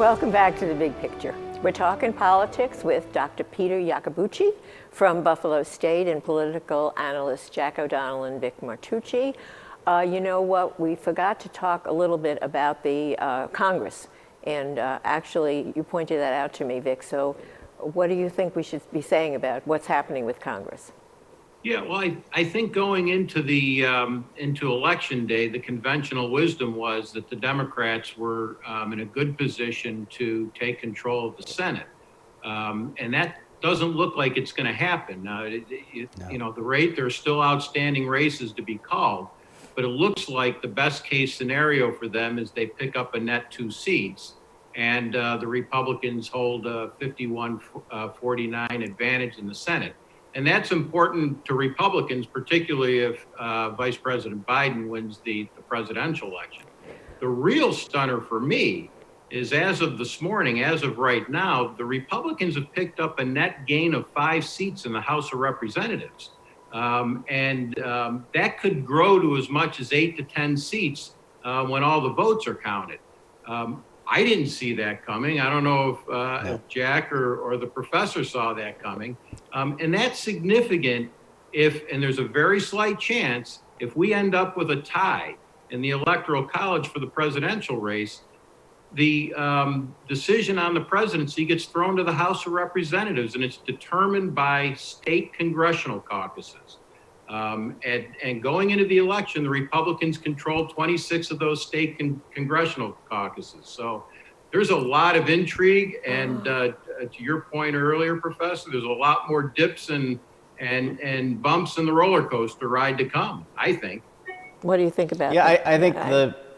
Welcome back to The Big Picture. We're talking politics with Dr. Peter Iacobucci from Buffalo State and political analyst Jack O'Donnell and Vic Martucci. You know what? We forgot to talk a little bit about the Congress. And actually, you pointed that out to me, Vic. So what do you think we should be saying about what's happening with Congress? Yeah, well, I think going into the into Election Day, the conventional wisdom was that the Democrats were in a good position to take control of the Senate, and that doesn't look like it's going to happen. No. You know, there are still outstanding races to be called, but it looks like the best case scenario for them is they pick up a net 2 seats, and the Republicans hold a 51-49 advantage in the Senate. And that's important to Republicans, particularly if Vice President Biden wins the presidential election. The real stunner for me is, as of this morning, as of right now, the Republicans have picked up a net gain of 5 seats in the House of Representatives. That could grow to as much as 8 to 10 seats when all the votes are counted. I didn't see that coming. I don't know if Jack or the professor saw that coming. And that's significant and there's a very slight chance, if we end up with a tie in the Electoral College for the presidential race, the decision on the presidency gets thrown to the House of Representatives, and it's determined by state congressional caucuses. And going into the election, the Republicans control 26 of those state congressional caucuses. So there's a lot of intrigue. And to your point earlier, Professor, there's a lot more dips and bumps in the roller coaster ride to come, I think. What do you think about that? Yeah, I think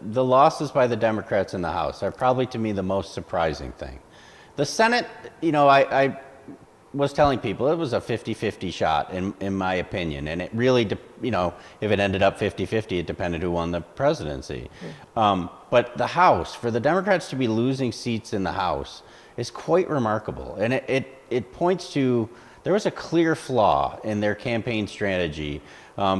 the losses by the Democrats in the House are probably, to me, the most surprising thing. The Senate, you know, I was telling people it was a 50-50 shot in my opinion, and it really, you know, if it ended up 50-50, it depended who won the presidency. But the House, for the Democrats to be losing seats in the House is quite remarkable, and it points to there was a clear flaw in their campaign strategy,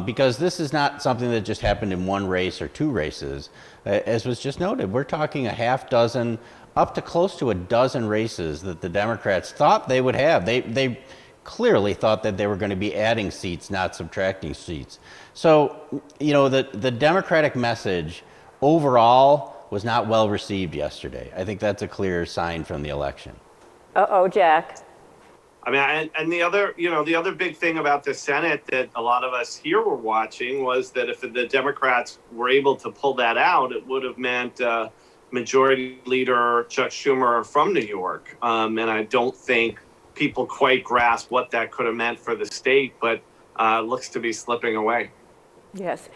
because this is not something that just happened in one race or 2 races. As was just noted, we're talking a half dozen up to close to a dozen races that the Democrats thought they would have. They clearly thought that they were going to be adding seats, not subtracting seats. So, you know, the Democratic message overall was not well received yesterday. I think that's a clear sign from the election. Uh-oh, Jack. I mean, and the other big thing about the Senate that a lot of us here were watching was that if the Democrats were able to pull that out, it would have meant Majority Leader Chuck Schumer from New York. And I don't think people quite grasp what that could have meant for the state, but looks to be slipping away. Yes.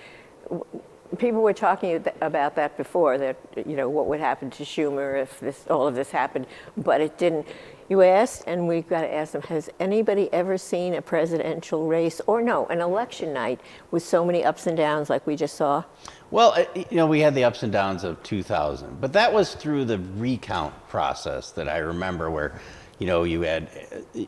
People were talking about that before, that, you know, what would happen to Schumer if all of this happened, but it didn't. You asked, and we've got to ask them, has anybody ever seen a presidential race, or no, an election night with so many ups and downs like we just saw? Well, you know, we had the ups and downs of 2000, but that was through the recount process that I remember, where, you know, you had, you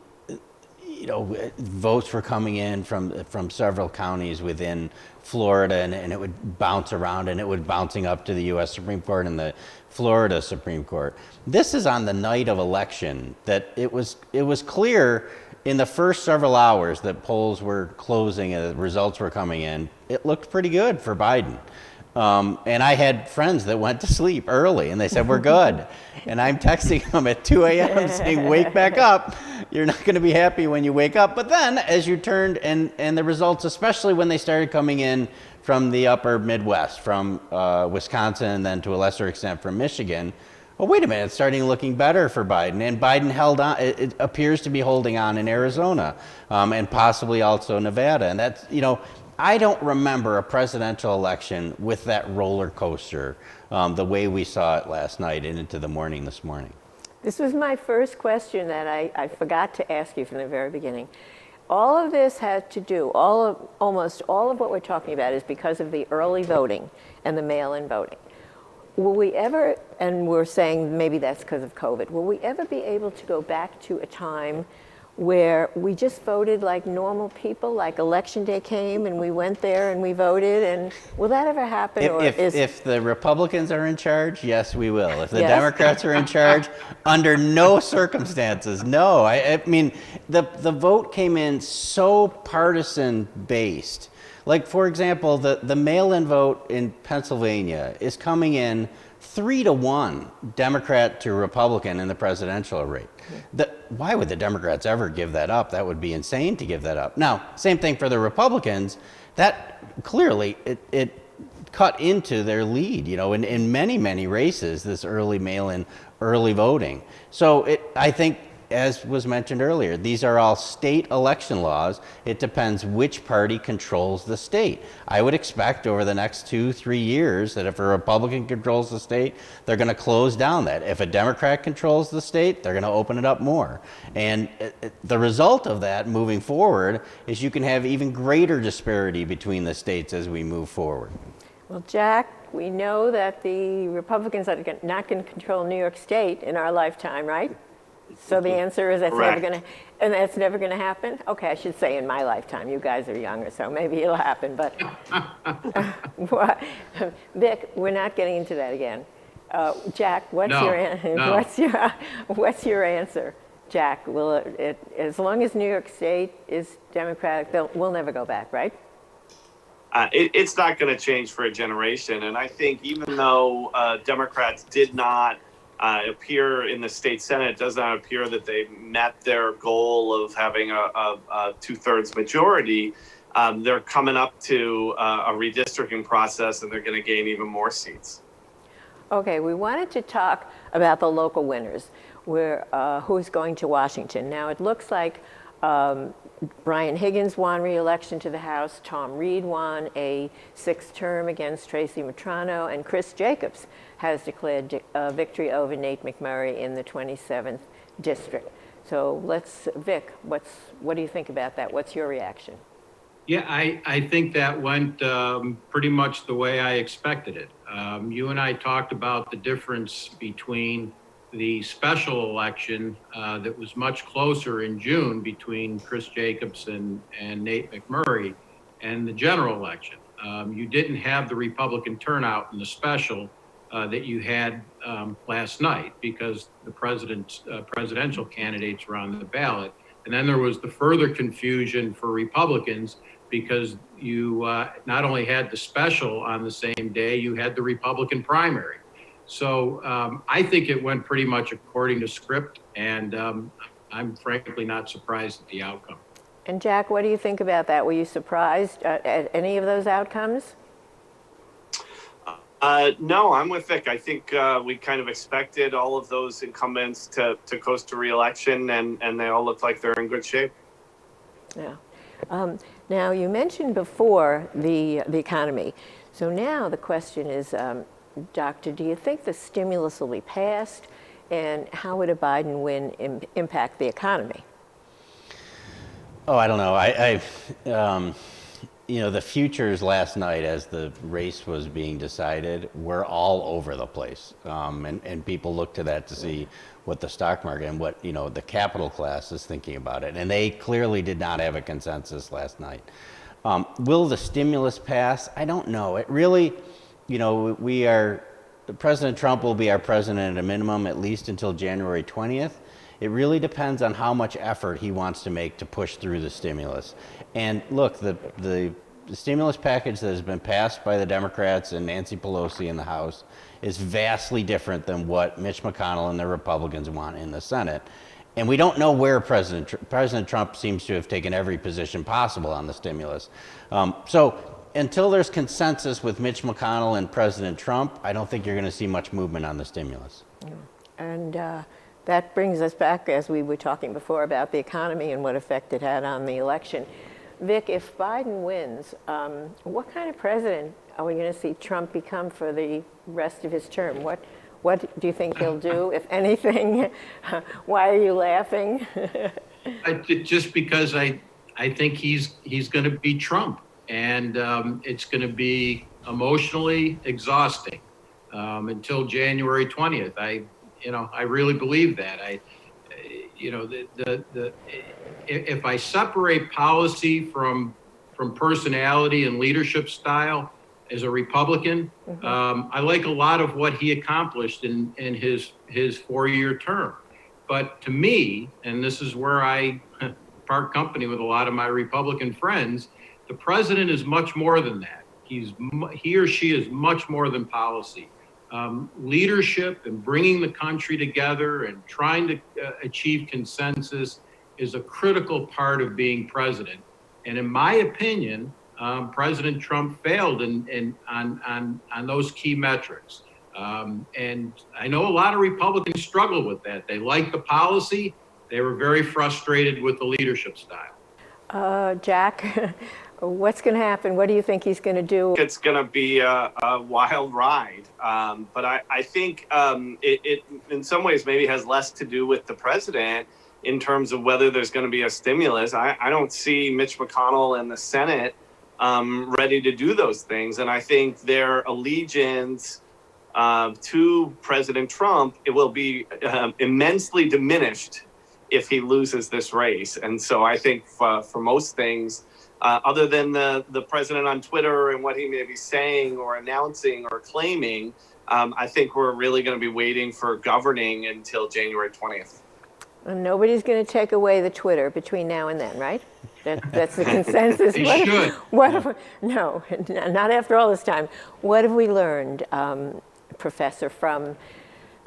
know, votes were coming in from several counties within Florida, and it would bounce around, and it would bouncing up to the U.S. Supreme Court and the Florida Supreme Court. This is on the night of election that it was clear in the first several hours that polls were closing and the results were coming in. It looked pretty good for Biden. And I had friends that went to sleep early, and they said, we're good. And I'm texting them at 2 a.m. saying, wake back up. You're not going to be happy when you wake up. But then as you turned, and the results, especially when they started coming in from the upper Midwest, from Wisconsin, and then to a lesser extent from Michigan, well, wait a minute, it's starting looking better for Biden. And Biden held on, it appears to be holding on in Arizona, and possibly also Nevada. And that's, you know, I don't remember a presidential election with that roller coaster the way we saw it last night and into the morning this morning. This was my first question that I forgot to ask you from the very beginning. All of this had to do, almost all of what we're talking about is because of the early voting and the mail-in voting. Will we ever, and we're saying maybe that's because of COVID, will we ever be able to go back to a time where we just voted like normal people, like election day came and we went there and we voted, and will that ever happen? If the Republicans are in charge, yes, we will. If the Yes? Democrats are in charge, under no circumstances, no. I mean, the vote came in so partisan based. Like, for example, the mail-in vote in Pennsylvania is coming in 3-1 Democrat to Republican in the presidential rate. Why would the Democrats ever give that up? That would be insane to give that up. Now, same thing for the Republicans. That clearly, it cut into their lead, in many, many races, this early mail-in, early voting. So I think, as was mentioned earlier, these are all state election laws. It depends which party controls the state. I would expect over the next 2-3 years that if a Republican controls the state, they're going to close down that. If a Democrat controls the state, they're going to open it up more. And the result of that moving forward is you can have even greater disparity between the states as we move forward. Well, Jack, we know that the Republicans are not going to control New York State in our lifetime, right? So the answer is that's never going to happen? Okay, I should say in my lifetime. You guys are younger, so maybe it'll happen. But Vic, we're not getting into that again. Jack, what's your answer? Jack, will it as long as New York State is Democratic, we'll never go back, right? It's not going to change for a generation. And I think even though Democrats did not appear in the state Senate, it does not appear that they met their goal of having a 2/3 majority. They're coming up to a redistricting process, and they're going to gain even more seats. Okay, we wanted to talk about the local winners, who's going to Washington. Now, it looks like Brian Higgins won re-election to the House, Tom Reed won a 6th term against Tracy Matrano, and Chris Jacobs has declared victory over Nate McMurray in the 27th district. So Vic, what do you think about that? What's your reaction? Yeah, I think that went pretty much the way I expected it. You and I talked about the difference between the special election that was much closer in June between Chris Jacobs and Nate McMurray and the general election. You didn't have the Republican turnout in the special that you had last night because the presidential candidates were on the ballot. And then there was the further confusion for Republicans because you not only had the special on the same day, you had the Republican primary. So I think it went pretty much according to script, and I'm frankly not surprised at the outcome. And Jack, what do you think about that? Were you surprised at any of those outcomes? No, I'm with Vic. I think we kind of expected all of those incumbents to coast to re-election, and they all look like they're in good shape. Yeah. Now, you mentioned before the economy. So now the question is, Doctor, do you think the stimulus will be passed, and how would a Biden win impact the economy? Oh, I don't know. The futures last night as the race was being decided were all over the place. And people look to that to see what the stock market and what, the capital class is thinking about it. And they clearly did not have a consensus last night. Will the stimulus pass? I don't know. It really, President Trump will be our president at a minimum, at least until January 20th. It really depends on how much effort he wants to make to push through the stimulus. And look, the stimulus package that has been passed by the Democrats and Nancy Pelosi in the House is vastly different than what Mitch McConnell and the Republicans want in the Senate. And we don't know where President Trump seems to have taken every position possible on the stimulus. So until there's consensus with Mitch McConnell and President Trump, I don't think you're going to see much movement on the stimulus. And that brings us back, as we were talking before, about the economy and what effect it had on the election. Vic, if Biden wins, what kind of president are we going to see Trump become for the rest of his term? What do you think he'll do, if anything? Why are you laughing? Just because I think he's going to be Trump, and it's going to be emotionally exhausting until January 20th. I really believe that. if I separate policy from personality and leadership style as a Republican, I like a lot of what he accomplished in his 4-year term. But to me, and this is where I part company with a lot of my Republican friends, the president is much more than that. He or she is much more than policy. Leadership and bringing the country together and trying to achieve consensus is a critical part of being president. And in my opinion, President Trump failed on those key metrics. And I know a lot of Republicans struggle with that. They like the policy. They were very frustrated with the leadership style. Jack, what's going to happen? What do you think he's going to do? It's going to be a wild ride. But I think it in some ways maybe has less to do with the president in terms of whether there's going to be a stimulus. I don't see Mitch McConnell and the Senate ready to do those things. And I think their allegiance to President Trump, it will be immensely diminished if he loses this race. And so I think for most things, other than the president on Twitter and what he may be saying or announcing or claiming, I think we're really going to be waiting for governing until January 20th. And nobody's going to take away the Twitter between now and then, right? That's the consensus. They should. No, not after all this time. What have we learned, Professor, from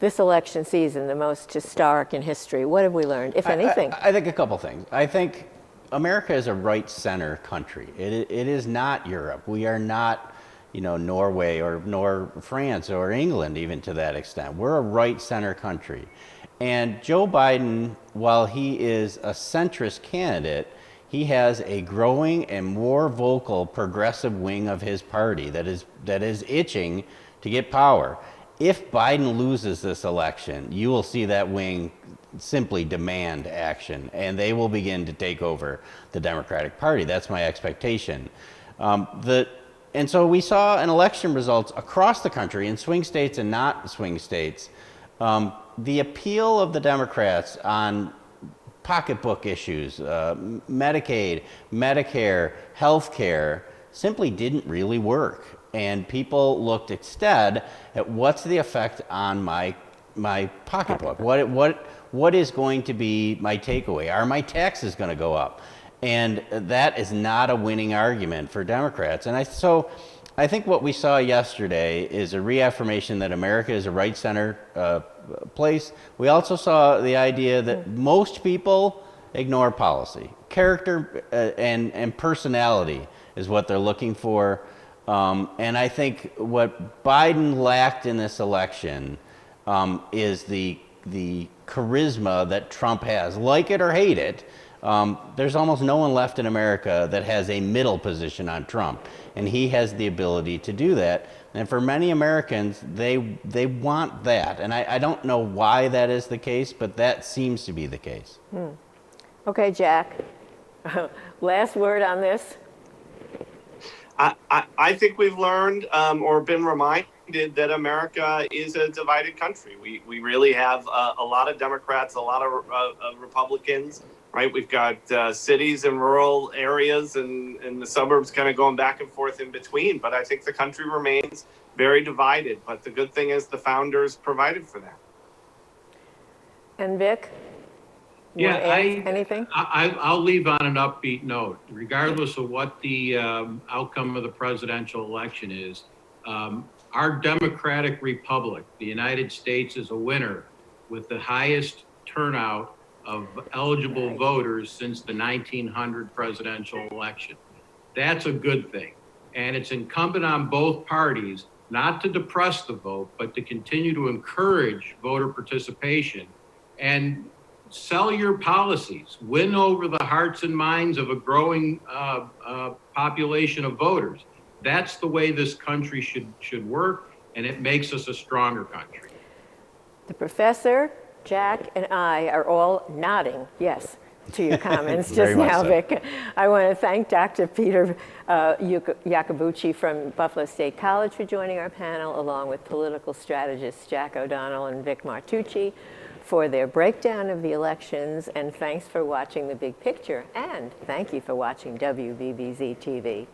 this election season, the most historic in history? What have we learned, if anything? I think a couple things. I think America is a right-center country. It is not Europe. We are not, Norway nor France or England, even to that extent. We're a right-center country. And Joe Biden, while he is a centrist candidate, he has a growing and more vocal progressive wing of his party that is itching to get power. If Biden loses this election, you will see that wing simply demand action, and they will begin to take over the Democratic Party. That's my expectation. And so we saw in election results across the country, in swing states and not swing states, the appeal of the Democrats on pocketbook issues, Medicaid, Medicare, health care, simply didn't really work. And people looked instead at what's the effect on my pocketbook? What is going to be my takeaway? Are my taxes going to go up? And that is not a winning argument for Democrats. And so I think what we saw yesterday is a reaffirmation that America is a right-center place. We also saw the idea that most people ignore policy. Character and personality is what they're looking for. And I think what Biden lacked in this election is the charisma that Trump has. Like it or hate it, there's almost no one left in America that has a middle position on Trump. And he has the ability to do that. And for many Americans, they want that. And I don't know why that is the case, but that seems to be the case. Okay, Jack, last word on this. I think we've learned or been reminded that America is a divided country. We really have a lot of Democrats, a lot of Republicans, right? We've got cities and rural areas and the suburbs kind of going back and forth in between. But I think the country remains very divided. But the good thing is the founders provided for that. And Vic? Yeah, anything? I'll leave on an upbeat note. Regardless of what the outcome of the presidential election is, our democratic republic, the United States, is a winner with the highest turnout of eligible voters since the 1900 presidential election. That's a good thing. And it's incumbent on both parties not to depress the vote, but to continue to encourage voter participation and sell your policies, win over the hearts and minds of a growing population of voters. That's the way this country should work, and it makes us a stronger country. The professor, Jack, and I are all nodding yes to your comments just now, so. Vic. I want to thank Dr. Peter Yacobucci from Buffalo State College for joining our panel, along with political strategists Jack O'Donnell and Vic Martucci for their breakdown of the elections, and thanks for watching The Big Picture, and thank you for watching WBBZ-TV.